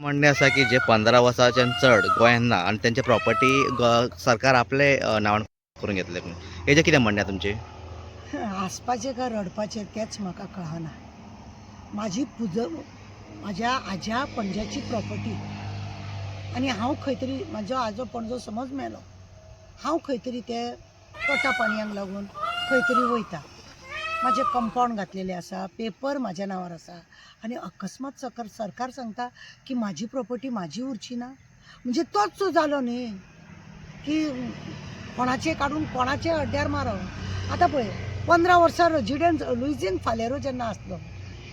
म्हणणे असा की जे 15 वर्साच्या चढ गोंयांना आणि त्यांचे प्रॉपर्टी सरकार आपले नांवान करून घेतले. हेजे कितें म्हणणें तुमचे? हसपाचें काय रडपाचें तेंच म्हाका कळना. म्हाज्या आज्या पणज्याची प्रॉपर्टी आनी हांव खंय तरी म्हाजो आजो पणजो समज मेलो, हांव खंय तरी ते पोटा पाणयाक लागून खंय तरी वयता. म्हाजें कंपावंड घातलेलें आसा, पेपर म्हाज्या नांवार आसा आनी अकस्मात सरकार सांगता की म्हाजी प्रॉपर्टी म्हाजी उरची ना. म्हणजे तोच जालो न्ही की कोणाचें काडून कोणाचे अड्ड्यार मारप. आतां पळय 15 वर्सां रेजिडेंट लुईजीन फालेरो जेन्ना आसलो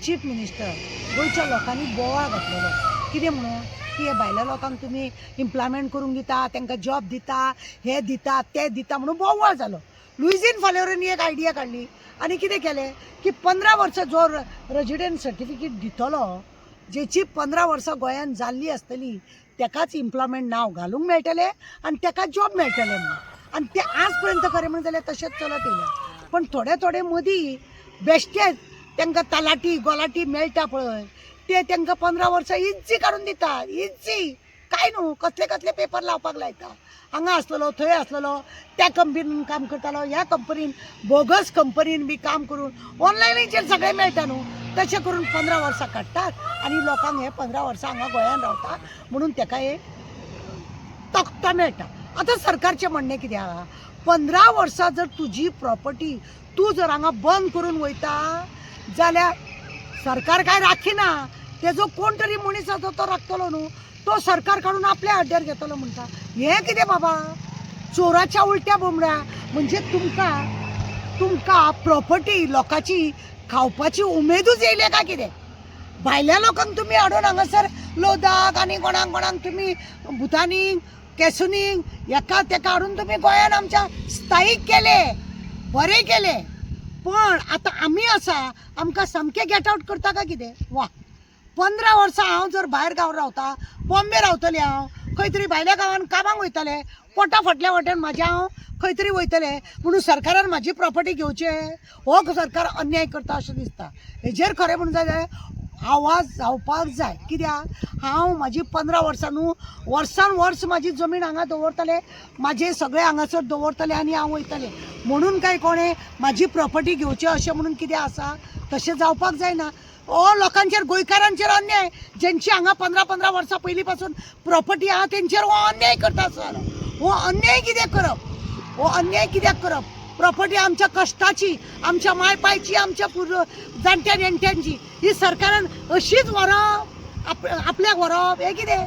चीफ मिनिस्टर, गोंयच्या लोकांनी बोवाळ घातलेलो. कितें म्हणून की हे भायल्या लोकांक तुमी इम्प्लॉयमेंट करूंक दिता, तांकां जॉब दिता, हे दिता ते दिता म्हणून बोवाळ जालो. लुईजीन फालेरोनी एक आयडिया काडली आनी कितें केलें की 15 वर्सां जो रेजिडेंट सर्टिफिकेट दितलो, जेची 15 वर्सां गोंयांत जाल्ली आसतली, तेकाच इम्प्लॉयमेंट नांव घालूंक मेळटलें आनी तेका जॉब मेळटले म्हणून. आनी ते आज पर्यंत खरें म्हणून जाल्यार तशेंच चलत येयलें. पण थोडे मदीं बेश्टे तांकां तलाटी गोलाटी मेळटा पळय, ते तांकां 15 वर्सां इज्जी काडून दिता. इज्जी काय न्हू, कसले पेपर लावपाक लायता. हांगा आसलेलो थंय आसलेलो, त्या कंपनीन काम करतालो, ह्या कंपनीन बोगस कंपनीन बी काम करून ऑनलायनीचेर सगळें मेळटा न्हू. तशें करून 15 वर्सां काडटात आनी लोकांक हे 15 वर्सां हांगा गोंयांत रावता म्हणून ताका एक तख्तो मेळटा. आतां सरकारचें म्हणणें कितें आहा, 15 वर्सां जर तुजी प्रॉपर्टी तूं जर हांगा बंद करून वयता जाल्यार सरकार काय राखीना. तेजो कोण तरी मनीस आसा तो राखतलो न्हू, तो सरकार काडून आपल्या अड्ड्यार घेतलो म्हणटा. हें कितें बाबा, चोराच्या उलट्या बोंबड्या. म्हणजे तुमकां प्रॉपर्टी लोकांची खावपाची उमेदूच येयले काय कितें? भायल्या लोकांक तुमी हाडून हांगासर लोदाक आनी कोणाक तुमी भुतानीक केसुनीक एका तेका हाडून तुमी गोंयान आमच्या स्थायीक केले, बरें केलें. पण आतां आमी आसा आमकां सामकें गेट आवट करता काय कितें? वा, 15 वर्सां हांव जर भायर गांव रावता, बॉम्बे रावतलें, हांव खंय तरी भायल्या गांवांन कामाक वयतलें, पोटा फाटल्या वाटेन म्हाजें हांव खंय तरी वयतलें म्हणून सरकारान म्हाजी प्रॉपर्टी घेवचें. हो सरकार अन्याय करता अशें दिसता. हेजेर खरें म्हणून जाल्यार आवाज जावपाक जाय. कित्याक हांव म्हाजी 15 वर्सां न्हू, वर्सान वर्स म्हाजी जमीन हांगा दवरतलें, म्हाजें सगळें हांगासर दवरतलें आनी हांव वयतलें म्हणून काय कोणें म्हाजी प्रॉपर्टी घेवचें अशें म्हणून कितें आसा? तशें जावपाक जायना. हो लोकांचेर गोंयकारांचेर अन्याय. जेंची हांगा 15 वर्सां पयलीं पासून प्रॉपर्टी आहा तेंचेर हो अन्याय करता आसलो. हो अन्याय कित्याक करप? हो अन्याय कित्याक करप? प्रॉपर्टी आमच्या कश्टाची, आमच्या मायपायची, आमच्या जाणट्या नेणट्यांची ही सरकारान अशीच व्हरप, आपल्याक व्हरप, हें कितें?